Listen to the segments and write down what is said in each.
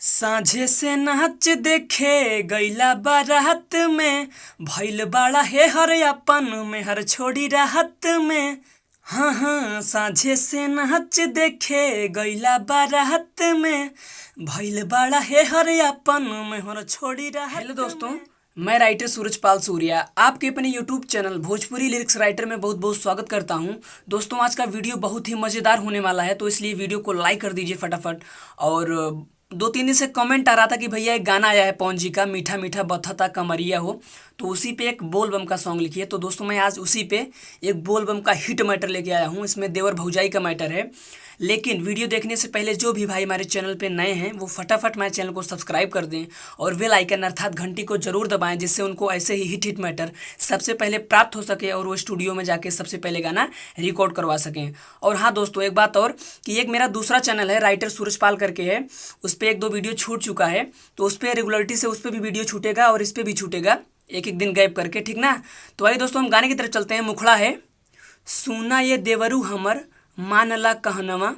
साझे से नाच देखे गईला बारात में भइल बाड़ा हे हर अपन में हर छोड़ी राहत में। हाँ हाँ, साझे से नाच देखे गईला बारात में भइल बाड़ा हे हर अपन में हर छोड़ी राहत। हेलो दोस्तों, मैं राइटर सूरजपाल सूर्या आपके अपने YouTube channel Bhojpuri lyrics writer में बहुत बहुत स्वागत करता हूं। दोस्तों, आज का वीडियो बहुत ही मज़ेदार होने वाला है, तो इसलिए वीडियो को लाइक कर दीजिए फटाफट। और 2-3 दिन से कमेंट आ रहा था कि भैया एक गाना आया है पवन जी का, मीठा मीठा बत्था कमरिया हो, तो उसी पे एक बोल बम का सॉन्ग लिखिए। तो दोस्तों, मैं आज उसी पे एक बोल बम का हिट मैटर लेके आया हूँ। इसमें देवर भौजाई का मैटर है। लेकिन वीडियो देखने से पहले जो भी भाई हमारे चैनल पे नए हैं वो फटाफट हमारे चैनल को सब्सक्राइब कर दें और बेल आइकन अर्थात घंटी को जरूर दबाएं, जिससे उनको ऐसे ही हिट मैटर सबसे पहले प्राप्त हो सके और वो स्टूडियो में जाके सबसे पहले गाना रिकॉर्ड करवा सकें। और हाँ दोस्तों, एक बात और कि एक मेरा दूसरा चैनल है राइटर सूरजपाल करके है, उस पर 1-2 वीडियो छूट चुका है, तो उस पर रेगुलरिटी से उस पर भी वीडियो छूटेगा और इस पर भी छूटेगा, एक एक दिन गैप करके, ठीक ना। तो आइए दोस्तों, हम गाने की तरफ चलते हैं। मुखड़ा है सुना ये देवरू हमर मानला कहनवा,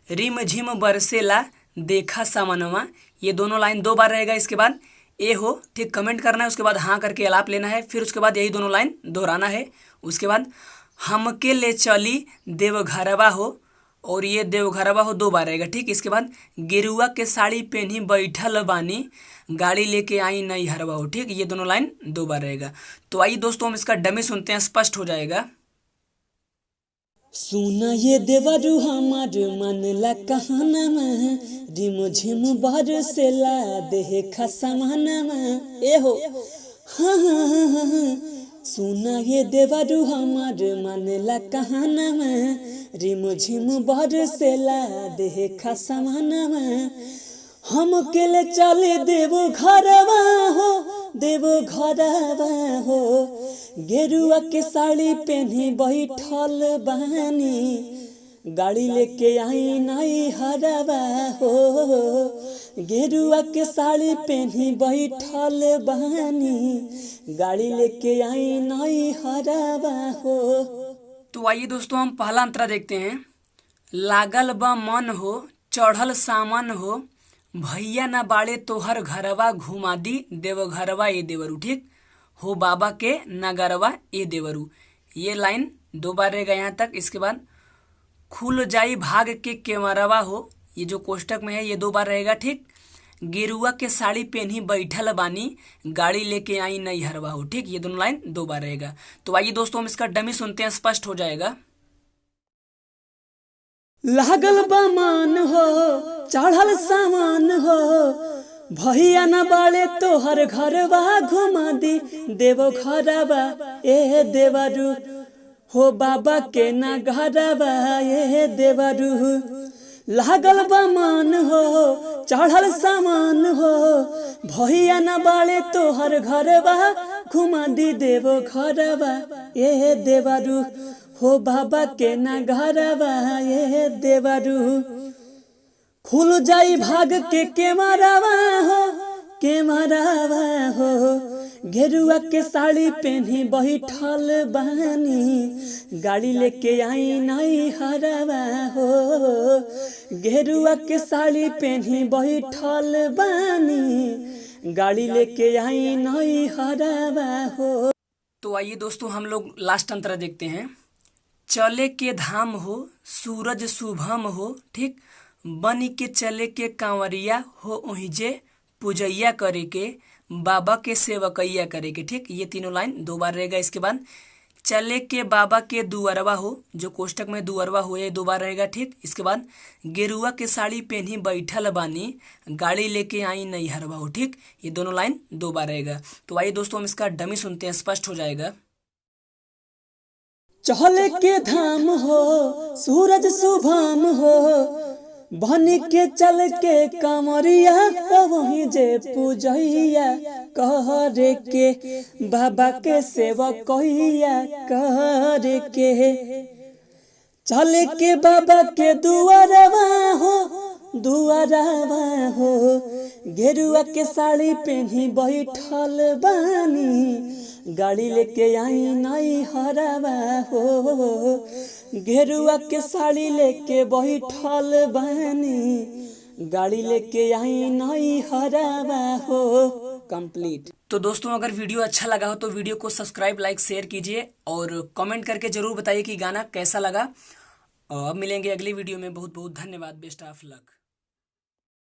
रिम झिम बरसेला देखा सामनवा। ये दोनों लाइन 2 बार रहेगा। इसके बाद ए हो, ठीक, कमेंट करना है, उसके बाद हाँ करके अलाप लेना है, फिर उसके बाद यही दोनों लाइन दोहराना है। उसके बाद हमके ले चली देवघरवा हो, और ये देवघरवा हो 2 बार रहेगा, ठीक। इसके बाद गेरुआ के साड़ी पहनी बैठल बानी, गाड़ी लेके आई नई हरवा हो, ठीक। ये दोनों लाइन 2 बार रहेगा। तो आइए दोस्तों, हम इसका डमी सुनते हैं, स्पष्ट हो जाएगा। सुना ये देवरू हमार मनला कहनामा, रिम झिम बरसेला देखा सामनामा। ए हो हाँ हाँ हाँ हाँ हाँ। सुना ये देवरू हमार मनला कहनामा, रिम झिम बरसेला देखा सामनामा। हम अकेले चले देवो घरवा हो, देवो घरवा हो, गेरुआ के साड़ी पहनी बैठल बानी, गाड़ी लेके आई नई हरवा हो, गेरुआ के साड़ी पहनी बैठल बानी, गाड़ी लेके आई नई हरवा हो। तो आइए दोस्तों, हम पहला अंतरा देखते हैं। लागल बा मन हो, चढ़ल सामन हो, भैया ना बाड़े तोहर घरवा घुमा दी देवघरवा ए देवरू, ठीक हो, बाबा के नगरवा ए देवरू। ये लाइन 2 बार रहेगा यहाँ तक। इसके बाद खुल जाई भाग के केवरवा हो, ये जो कोष्टक में है ये 2 बार रहेगा, ठीक। गेरुआ के साड़ी पहनी बैठल बानी, गाड़ी लेके आई नई हरवा हो, ठीक। ये दोनों लाइन 2 बार रहेगा। तो आइए दोस्तों, हम इसका डमी सुनते हैं, स्पष्ट हो जाएगा। लागल बा मान हो, चढ़ल सामान हो, भैया न बाड़े तोहर घरवा घुमा दी देवो घरवा ए देवरू हो, बाबा के ना घरवा ए देवरू। लागल बा मान हो, चढ़ल सामान हो, भैया न बाड़े तोहर घरवा घुमा दी देवो घरवा ए देवरू हो, बाबा के ना घरवा ए देवरू। खुल जाई भाग के केवरवा हो, केवरवा हो, गेरुआ के साड़ी पहनी बैठल बानी, गाड़ी लेके आई नई हरवा हो, गेरुआ के साड़ी पहनी बैठल बानी, गाड़ी लेके आई नई हरवा हो। तो आइए दोस्तों, हम लोग लास्ट अंतरा देखते हैं। चले के धाम हो, सूरज शुभम हो, ठीक, बनी के चले के कांवरिया हो, वहीं जे पूजैया करे के, बाबा के सेवकैया करे के, ठीक। ये तीनों लाइन 2 बार रहेगा। इसके बाद चले के बाबा के दुअरवा हो, जो कोष्टक में दुअरवा हो, ये 2 बार रहेगा, ठीक। इसके बाद गेरुआ के साड़ी पहनी बैठल बानी, गाड़ी लेके आई नई हरवा हो, ठीक। ये दोनों लाइन 2 बार रहेगा। तो आइए दोस्तों, हम इसका डमी सुनते हैं, स्पष्ट हो जाएगा। चले के धाम हो, सूरज शुभम हो, बन के चल के कांवरिया हो, वहीं जे पूजैया करे के, बाबा के सेवकैया करे के। चले के बाबा के दुआरवा हो, दुआरवा हो, गेरुआ के साड़ी पहनी बैठल बानी, गाड़ी लेके आई नई हरवा हो, गेरुआ के साड़ी लेके बैठल बानी, गाड़ी लेके आई नई हरावा हो। कंप्लीट। तो दोस्तों अगर वीडियो अच्छा लगा हो तो वीडियो को सब्सक्राइब लाइक शेयर कीजिए और कमेंट करके जरूर बताइए कि गाना कैसा लगा। अब मिलेंगे अगली वीडियो में। बहुत बहुत धन्यवाद। Best of luck.